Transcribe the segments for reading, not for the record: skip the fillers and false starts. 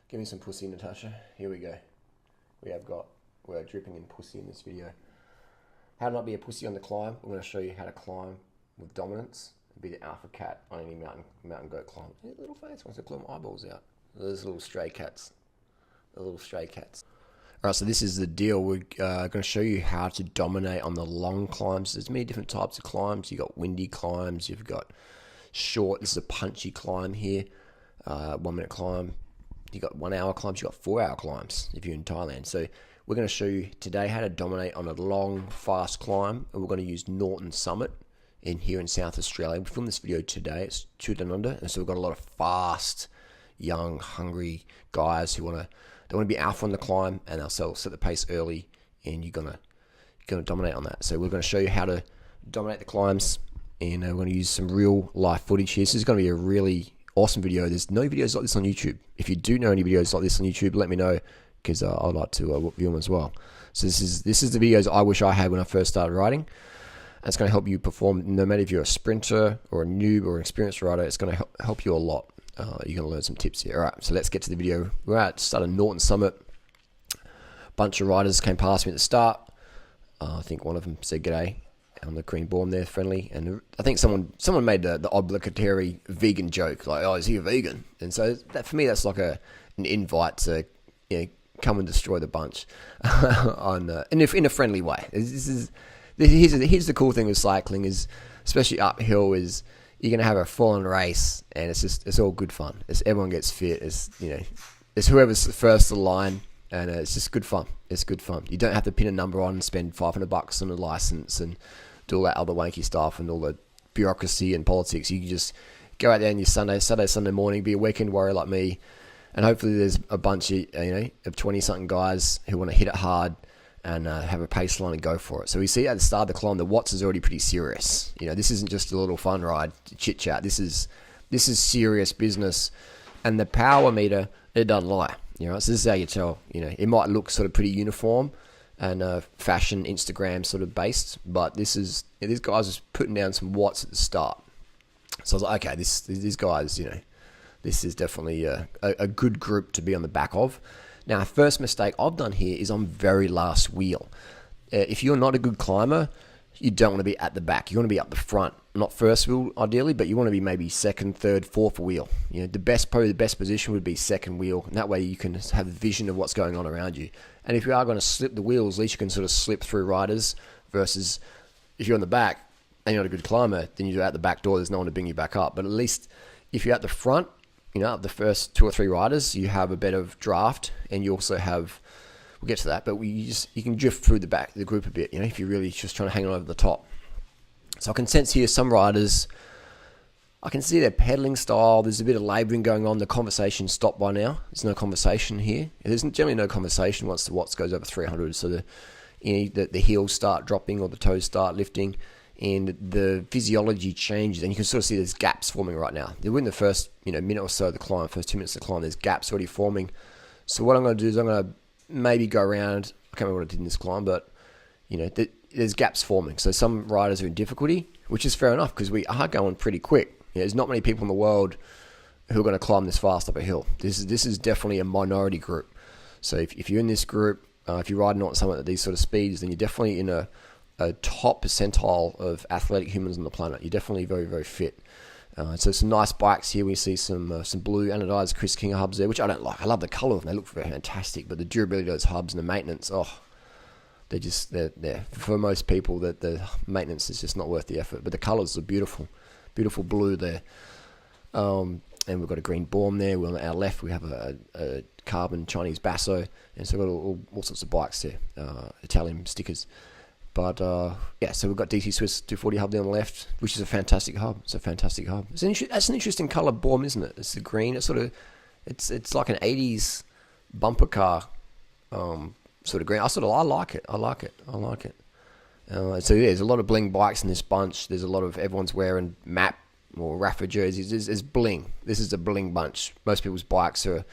Give me some pussy, Natasha. Here we go. We're dripping in pussy in this video. How to not be a pussy on the climb. We're going to show you how to climb with dominance and be the alpha cat on any mountain goat climb. Hey, little face wants to claw my eyeballs out. Those little stray cats. The little stray cats. Alright, so this is the deal. We're going to show you how to dominate on the long climbs. There's many different types of climbs. You've got windy climbs. You've got short. This is a punchy climb here. 1 minute climb. You've got 1 hour climbs. You've got 4 hour climbs if you're in Thailand. So we're going to show you today how to dominate on a long, fast climb. And we're going to use Norton Summit here in South Australia. We filmed this video today. It's 2 down under. And so we've got a lot of fast, young, hungry guys who they want to be alpha on the climb, and they'll set the pace early, and you're gonna dominate on that. So we're going to show you how to dominate the climbs, and we're going to use some real life footage here. This is going to be a really awesome video. There's no videos like this on YouTube. If you do know any videos like this on YouTube, let me know, because I'd like to view them as well. So this is the videos I wish I had when I first started riding. And it's going to help you perform, no matter if you're a sprinter or a noob or an experienced rider. It's going to help you a lot. You're going to learn some tips here. All right, so let's get to the video. We're at start of Norton Summit. A bunch of riders came past me at the start. I think one of them said g'day on the green board there, friendly. And I think someone made the obligatory vegan joke, like, oh, is he a vegan? And so that, for me, that's like an invite to come and destroy the bunch in a friendly way. Here's the cool thing with cycling is, especially uphill, is you're going to have a full-on race, and it's all good fun. Everyone gets fit. It's whoever's first to the line, and it's just good fun. It's good fun. You don't have to pin a number on and spend $500 on a license and do all that other wanky stuff and all the bureaucracy and politics. You can just go out there on your Sunday morning, be a weekend warrior like me, and hopefully there's a bunch of 20-something guys who want to hit it hard and have a pace line and go for it. So we see at the start of the climb, the watts is already pretty serious. This isn't just a little fun ride, chit chat. This is serious business, and the power meter, it doesn't lie. So this is how you tell. It might look sort of pretty uniform and fashion Instagram sort of based, but these guys are putting down some watts at the start. So I was like, okay, these guys, this is definitely a good group to be on the back of. Now, first mistake I've done here is on very last wheel. If you're not a good climber, you don't want to be at the back. You want to be up the front, not first wheel ideally, but you want to be maybe second, third, fourth wheel. Probably the best position would be second wheel, and that way you can have a vision of what's going on around you. And if you are going to slip the wheels, at least you can sort of slip through riders, versus if you're on the back and you're not a good climber, then you're out the back door, there's no one to bring you back up. But at least if you're at the front, the first 2 or 3 riders, you have a better draft, and you also have, we'll get to that, but you can drift through the group a bit, if you're really just trying to hang on over the top. So I can sense here some riders, I can see their pedaling style, there's a bit of labouring going on, the conversation stopped by now, there's no conversation here. There's generally no conversation once the watts goes over 300, so the heels start dropping or the toes start lifting, and the physiology changes, and you can sort of see there's gaps forming right now. Within the first minute or so of the climb, first 2 minutes of the climb, there's gaps already forming. So what I'm going to do is I'm going to maybe go around, I can't remember what I did in this climb, but there's gaps forming. So some riders are in difficulty, which is fair enough because we are going pretty quick. There's not many people in the world who are going to climb this fast up a hill. This is definitely a minority group. So if you're in this group, if you're riding on something at these sort of speeds, then you're definitely in a top percentile of athletic humans on the planet. You're definitely very, very fit. So some nice bikes here. We see some blue anodized Chris King hubs there, which I don't like. I love the color of them. They look very fantastic, but the durability of those hubs and the maintenance, they're for most people that the maintenance is just not worth the effort. But the colors are beautiful, beautiful blue there. And we've got a green Baum there. On our left, we have a carbon Chinese Basso, and so we've got all sorts of bikes there, Italian stickers. But so we've got DC Swiss 240 hub there on the left, which is a fantastic hub. It's a fantastic hub. That's an interesting color Baum, isn't it? It's the green. It's it's like an 80s bumper car sort of green. I like it. So there's a lot of bling bikes in this bunch. There's a lot of everyone's wearing MAP or Rafa jerseys. There's bling. This is a bling bunch. Most people's bikes are,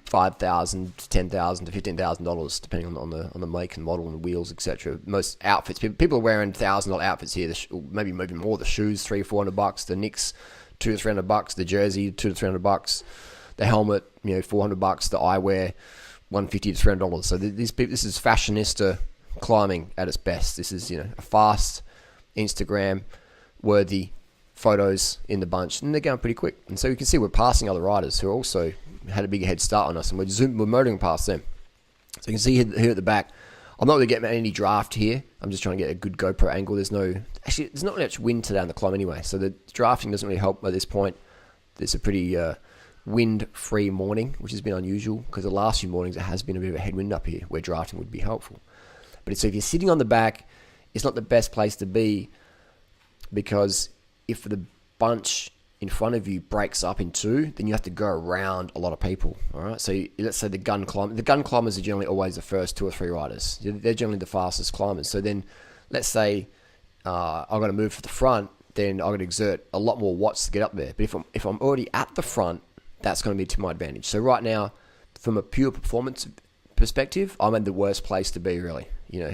$5,000 to $10,000 to $15,000 depending on the make and model and the wheels, etc. Most outfits, people are wearing $1,000 outfits here. Maybe more. The shoes $300 or $400. The Knicks $200 to $300. The jersey $200 to $300. the helmet, $400, the eyewear, $150 to $300. So this is fashionista climbing at its best. This is, a fast, Instagram worthy photos in the bunch, and they're going pretty quick. And so you can see we're passing other riders who also had a bigger head start on us, and we're motoring past them. So you can see here at the back, I'm not really getting any draft here. I'm just trying to get a good GoPro angle. There's not much wind today on the climb anyway, so the drafting doesn't really help at this point. There's a pretty wind-free morning, which has been unusual, because the last few mornings it has been a bit of a headwind up here, where drafting would be helpful. But so if you're sitting on the back, it's not the best place to be, because if the bunch in front of you breaks up in two, then you have to go around a lot of people. All right. So let's say the gun climbers are generally always the first 2 or 3 riders. They're generally the fastest climbers. So then, let's say I've got to move to the front, then I've got to exert a lot more watts to get up there. But if I'm already at the front, that's going to be to my advantage. So right now, from a pure performance perspective, I'm in the worst place to be. Really,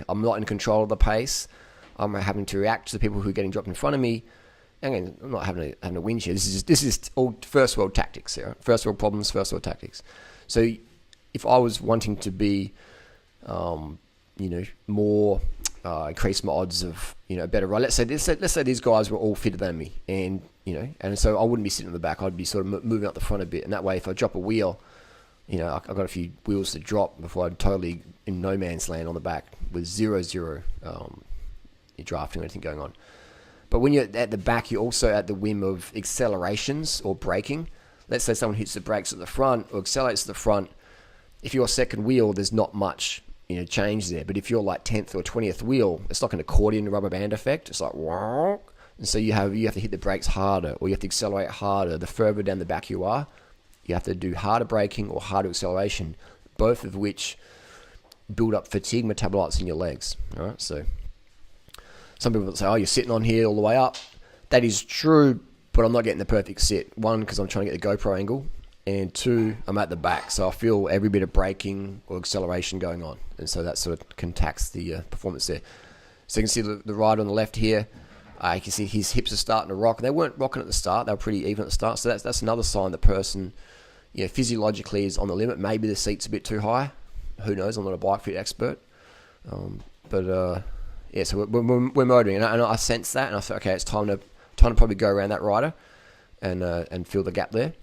I'm not in control of the pace. I'm having to react to the people who are getting dropped in front of me. Again, I'm not having a whinge here. This is all first world tactics here. First world problems, first world tactics. So if I was wanting to be, more increase my odds of better ride. Let's say these guys were all fitter than me, and so I wouldn't be sitting in the back. I'd be sort of moving up the front a bit, and that way, if I drop a wheel, I've got a few wheels to drop before I'm totally in no man's land on the back with zero drafting or anything going on. But when you're at the back, you're also at the whim of accelerations or braking. Let's say someone hits the brakes at the front or accelerates at the front. If you're second wheel, there's not much change there. But if you're like 10th or 20th wheel, it's like an accordion rubber band effect. It's like, and so you have to hit the brakes harder, or you have to accelerate harder. The further down the back you are, you have to do harder braking or harder acceleration, both of which build up fatigue metabolites in your legs. All right, so some people say, you're sitting on here all the way up. That is true, but I'm not getting the perfect sit. 1, because I'm trying to get the GoPro angle, and 2, I'm at the back, so I feel every bit of braking or acceleration going on, and so that sort of can tax the performance there. So you can see the rider on the left here. You can see his hips are starting to rock. They weren't rocking at the start; they were pretty even at the start. So that's another sign the person, physiologically is on the limit. Maybe the seat's a bit too high. Who knows? I'm not a bike fit expert, yeah, so we're motoring, and I sense that, and I thought, okay, it's time to probably go around that rider, and fill the gap there,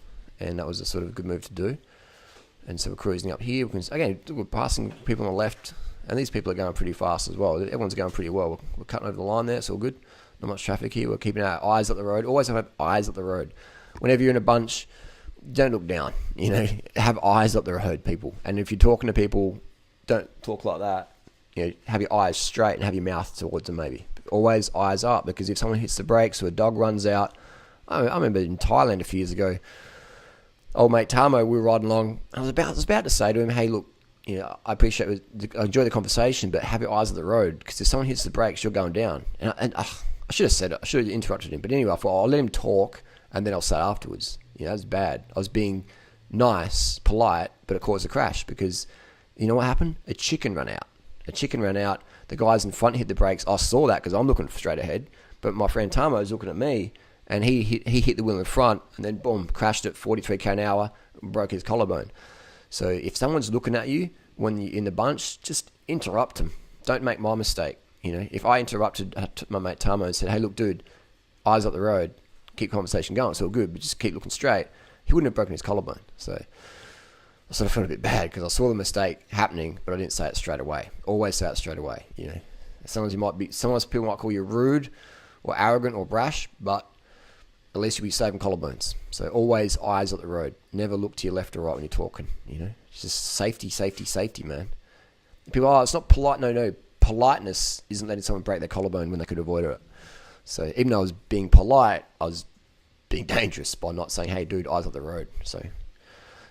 and that was a sort of good move to do. And so we're cruising up here. We're passing people on the left, and these people are going pretty fast as well. Everyone's going pretty well. We're cutting over the line there, it's all good. Not much traffic here. We're keeping our eyes up the road. Always have eyes up the road. Whenever you're in a bunch, don't look down. Have eyes up the road, people. And if you're talking to people, don't talk like that. Have your eyes straight and have your mouth towards them maybe. Always eyes up, because if someone hits the brakes or a dog runs out, I remember in Thailand a few years ago, old mate Tamo, we were riding along. I was about to say to him, hey, look, I appreciate it. I enjoy the conversation, but have your eyes at the road, because if someone hits the brakes, you're going down. And I should have said it. I should have interrupted him. But anyway, I thought, I'll let him talk, and then I'll say afterwards. That was bad. I was being nice, polite, but it caused a crash, because you know what happened? A chicken ran out. The guys in front hit the brakes. I saw that because I'm looking straight ahead. But my friend Tamo was looking at me, and he hit the wheel in front, and then boom, crashed at 43 km an hour, and broke his collarbone. So if someone's looking at you when you're in the bunch, just interrupt them. Don't make my mistake. If I interrupted my mate Tamo and said, hey, look, dude, eyes up the road, keep conversation going, it's all good, but just keep looking straight, he wouldn't have broken his collarbone. So I sort of felt a bit bad because I saw the mistake happening, but I didn't say it straight away. Always say it straight away. Sometimes people might call you rude or arrogant or brash, but at least you'll be saving collabones. So always eyes at the road. Never look to your left or right when you're talking. It's just safety, man. People, it's not polite. No. Politeness isn't letting someone break their collarbone when they could avoid it. So even though I was being polite, I was being dangerous by not saying, hey, dude, eyes at the road. So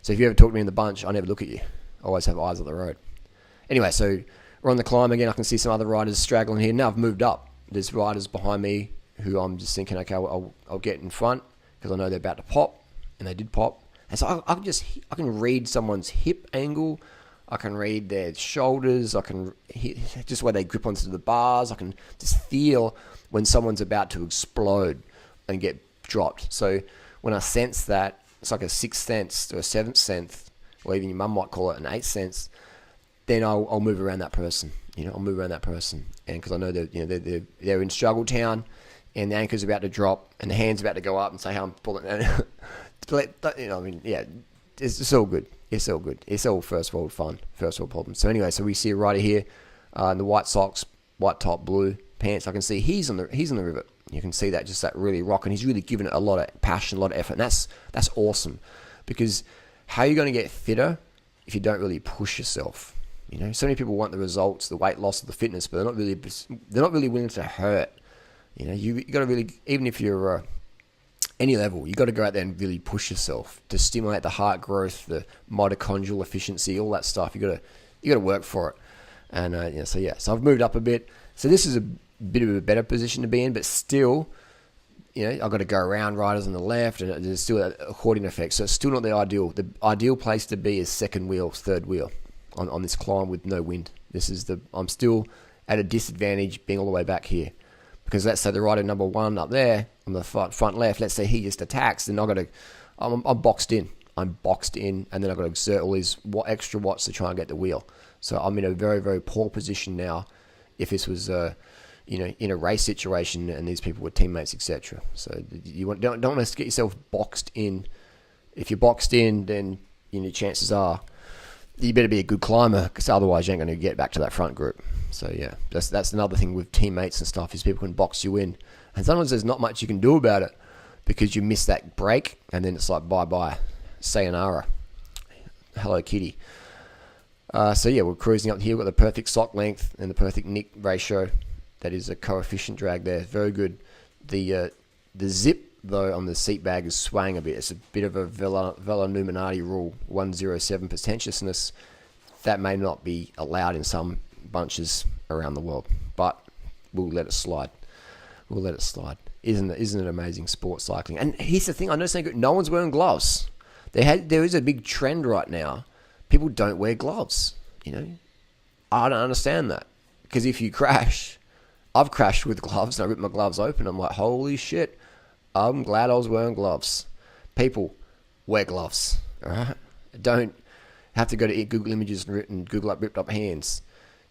if you ever talk to me in the bunch, I never look at you. I always have eyes at the road. Anyway, so we're on the climb again. I can see some other riders straggling here. Now I've moved up. There's riders behind me who I'm just thinking, okay, I'll get in front because I know they're about to pop, and they did pop. And so I can read someone's hip angle. I can read their shoulders. I can just where they grip onto the bars. I can just feel when someone's about to explode and get dropped. So when I sense that, it's like a 6th sense or a 7th sense, or even your mum might call it an 8th sense, then I'll move around that person. I'll move around that person, and because I know that they're in struggle town, and the anchor's about to drop, and the hand's about to go up, and say, "Hey, I'm pulling." It's all good. It's all good. It's all first world fun, first world problems. So anyway, so we see a rider here in the white socks, white top, blue pants. I can see he's on the rivet. You can see that, just that really rock, and he's really given it a lot of passion, a lot of effort, and that's awesome, because how are you going to get fitter if you don't really push yourself? So many people want the results, the weight loss, the fitness, but they're not really willing to hurt. You got to really, even if you're any level, you got to go out there and really push yourself to stimulate the heart growth, the mitochondrial efficiency, all that stuff. You got to work for it. And so I've moved up a bit. So this is a bit of a better position to be in, but still, I've got to go around riders on the left, and there's still a hoarding effect. So it's still not the ideal. The ideal place to be is second wheel, third wheel on this climb with no wind. I'm still at a disadvantage being all the way back here, because let's say the rider number 1 up there on the front left, let's say he just attacks, then I'm boxed in. I'm boxed in, and then I've got to exert all these extra watts to try and get the wheel. So I'm in a very, very poor position now. If this was in a race situation and these people were teammates, etc. So you don't want to get yourself boxed in. If you're boxed in, then chances are you better be a good climber, because otherwise you ain't going to get back to that front group. So yeah, that's another thing with teammates and stuff, is people can box you in, and sometimes there's not much you can do about it, because you miss that break, and then it's like bye, sayonara, hello kitty. So yeah, we're cruising up here. We've got the perfect sock length and the perfect nick ratio. That is a coefficient drag there, very good. The zip though on the seat bag is swaying a bit. It's a bit of a Vela Numinati rule, 107 pretentiousness. That may not be allowed in some bunches around the world, but we'll let it slide. Isn't it amazing, sport cycling? And here's the thing, I know something good. No one's wearing gloves. There is a big trend right now. People don't wear gloves. I don't understand that, because if you crash, I've crashed with gloves and I ripped my gloves open. I'm like, holy shit, I'm glad I was wearing gloves. People, wear gloves, all right? Don't have to go to Google Images and Google up ripped up hands.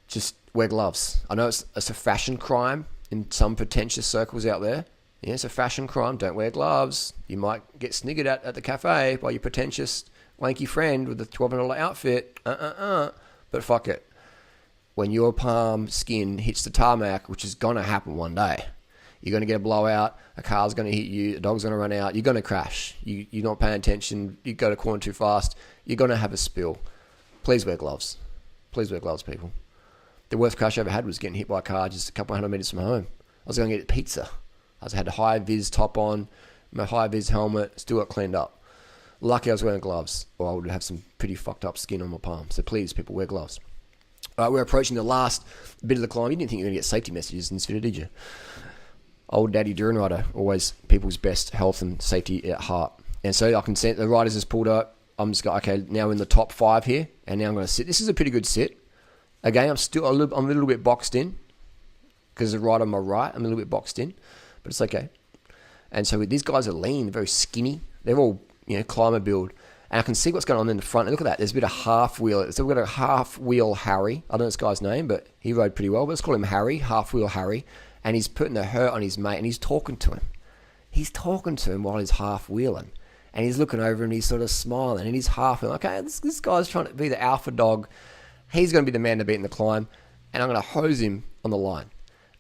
Just wear gloves. I know it's a fashion crime in some pretentious circles out there. Yeah, it's a fashion crime. Don't wear gloves. You might get sniggered at the cafe by your pretentious wanky friend with the $1,200 outfit. But fuck it. When your palm skin hits the tarmac, which is going to happen one day, you're going to get a blowout, a car's going to hit you, a dog's going to run out, you're going to crash. You're not paying attention, you go to corner too fast, you're going to have a spill. Please wear gloves. Please wear gloves, people. The worst crash I ever had was getting hit by a car just a couple hundred meters from home. I was going to get pizza. I had a high-vis top on, my high-vis helmet, still got cleaned up. Lucky I was wearing gloves, or I would have some pretty fucked up skin on my palm. So please, people, wear gloves. All right, we're approaching the last bit of the climb. You didn't think you were going to get safety messages in this video, did you? Old Daddy Durianrider, always people's best health and safety at heart. And so I can see the riders has pulled up. I'm just going, okay, now we're in the top 5 here, and now I'm going to sit. This is a pretty good sit. Again, I'm a little bit boxed in, because the rider on my right, I'm a little bit boxed in, but it's okay. And so these guys are lean, very skinny. They're all, climber build. And I can see what's going on in the front. And look at that. There's a bit of half wheel. So we've got a half wheel Harry. I don't know this guy's name, but he rode pretty well. But let's call him Harry, half wheel Harry. And he's putting the hurt on his mate, and he's talking to him. He's talking to him while he's half wheeling. And he's looking over and he's sort of smiling. And he's half wheeling. Okay, this guy's trying to be the alpha dog. He's going to be the man to beat in the climb. And I'm going to hose him on the line.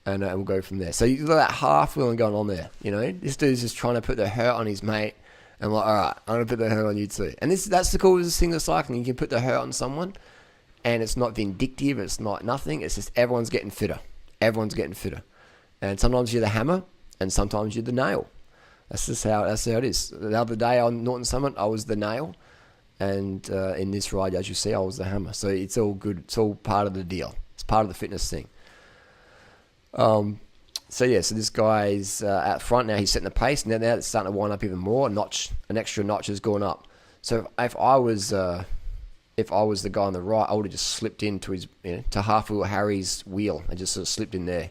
And we'll go from there. So you've got that half wheeling going on there. This dude's just trying to put the hurt on his mate. And I'm like, all right, I'm going to put the hurt on you too. And that's the coolest thing of cycling. You can put the hurt on someone, and it's not vindictive. It's not nothing. It's just everyone's getting fitter. Everyone's getting fitter. And sometimes you're the hammer, and sometimes you're the nail. That's how it is. The other day on Norton Summit, I was the nail. And in this ride, as you see, I was the hammer. So it's all good. It's all part of the deal. It's part of the fitness thing. So this guy's out front now. He's setting the pace. Now it's starting to wind up even more. An extra notch has gone up. So if I was the guy on the right, I would have just slipped into his to half wheel Harry's wheel and just sort of slipped in there.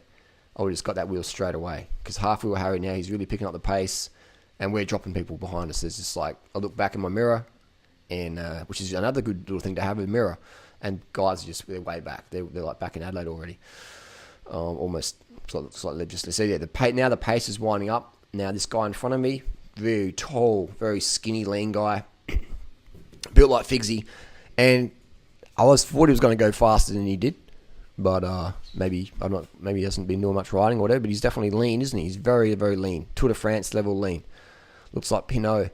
I would have just got that wheel straight away, because half wheel Harry now, he's really picking up the pace, and we're dropping people behind us. There's just like, I look back in my mirror, and which is another good little thing to have, a mirror, and guys are just, they're way back. They're like back in Adelaide already, almost slightly just. So yeah, now the pace is winding up. Now this guy in front of me, very tall, very skinny, lean guy, built like Figsy, and I thought he was going to go faster than he did, but maybe he hasn't been doing much riding or whatever. But he's definitely lean, isn't he? He's very, very lean, Tour de France level lean. Looks like Pinot.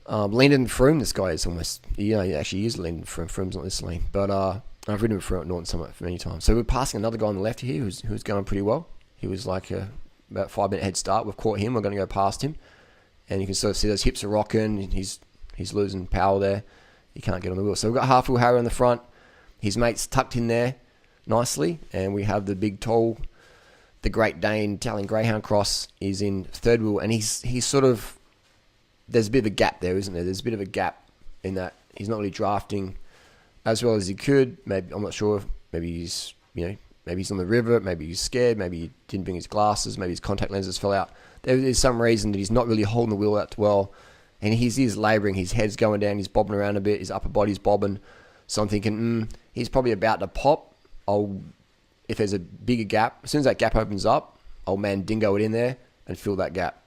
Leaner than Froome, this guy is almost. He actually is leaner than Froome. Froome's not this lean, but I've ridden with Froome at Norton Summit for many times. So we're passing another guy on the left here who's going pretty well. He was like about 5-minute head start. We've caught him. We're going to go past him, and you can sort of see those hips are rocking. He's losing power there. He can't get on the wheel. So we've got Half Wheel Harry on the front. His mate's tucked in there nicely, and we have the big tall, the Great Dane Italian Greyhound Cross is in third wheel, and he's sort of, there's a bit of a gap there, isn't there? There's a bit of a gap in that he's not really drafting as well as he could. Maybe, I'm not sure. Maybe he's on the river. Maybe he's scared. Maybe he didn't bring his glasses. Maybe his contact lenses fell out. There's some reason that he's not really holding the wheel out well. And he's labouring, his head's going down, he's bobbing around a bit, his upper body's bobbing. So I'm thinking, he's probably about to pop. If there's a bigger gap, as soon as that gap opens up, I'll dingo it in there and fill that gap.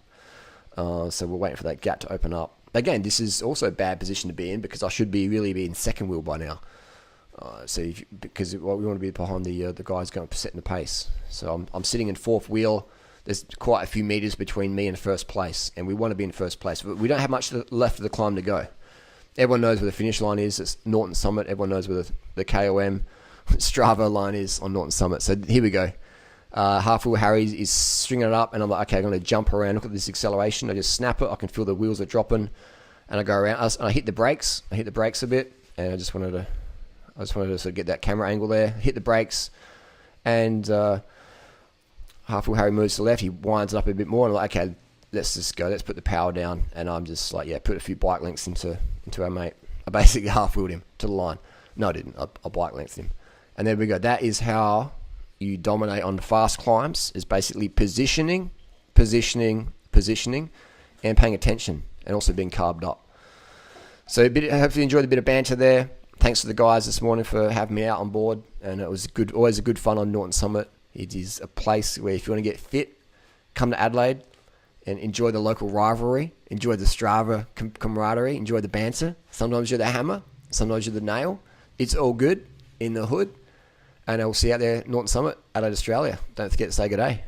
So we're waiting for that gap to open up. Again, this is also a bad position to be in because I should really be in second wheel by now. Because we want to be behind the guys going setting the pace. So I'm sitting in fourth wheel. There's quite a few meters between me and first place, and we want to be in first place. But we don't have much left of the climb to go. Everyone knows where the finish line is. It's Norton Summit. Everyone knows where the KOM Strava line is on Norton Summit. So here we go. Half Wheel Harry is stringing it up, and I'm like, okay, I'm going to jump around. Look at this acceleration. I just snap it. I can feel the wheels are dropping, and I go around. I hit the brakes. I hit the brakes a bit, and I just wanted to sort of get that camera angle there. Hit the brakes, and Half Wheel Harry moves to the left. He winds it up a bit more, and I'm like, okay, let's just go. Let's put the power down, and I'm just like, put a few bike lengths into our mate. I basically half-wheeled him to the line. No, I didn't. I bike lengthed him, and there we go. That is how you dominate on fast climbs, is basically positioning, and paying attention, and also being carbed up. So hopefully you enjoyed a bit of banter there. Thanks to the guys this morning for having me out on board, and it was always a good fun on Norton Summit. It is a place where if you want to get fit, come to Adelaide and enjoy the local rivalry, enjoy the Strava camaraderie, enjoy the banter. Sometimes you're the hammer, sometimes you're the nail. It's all good in the hood. And I'll see you out there, Norton Summit, Adelaide, Australia. Don't forget to say good day.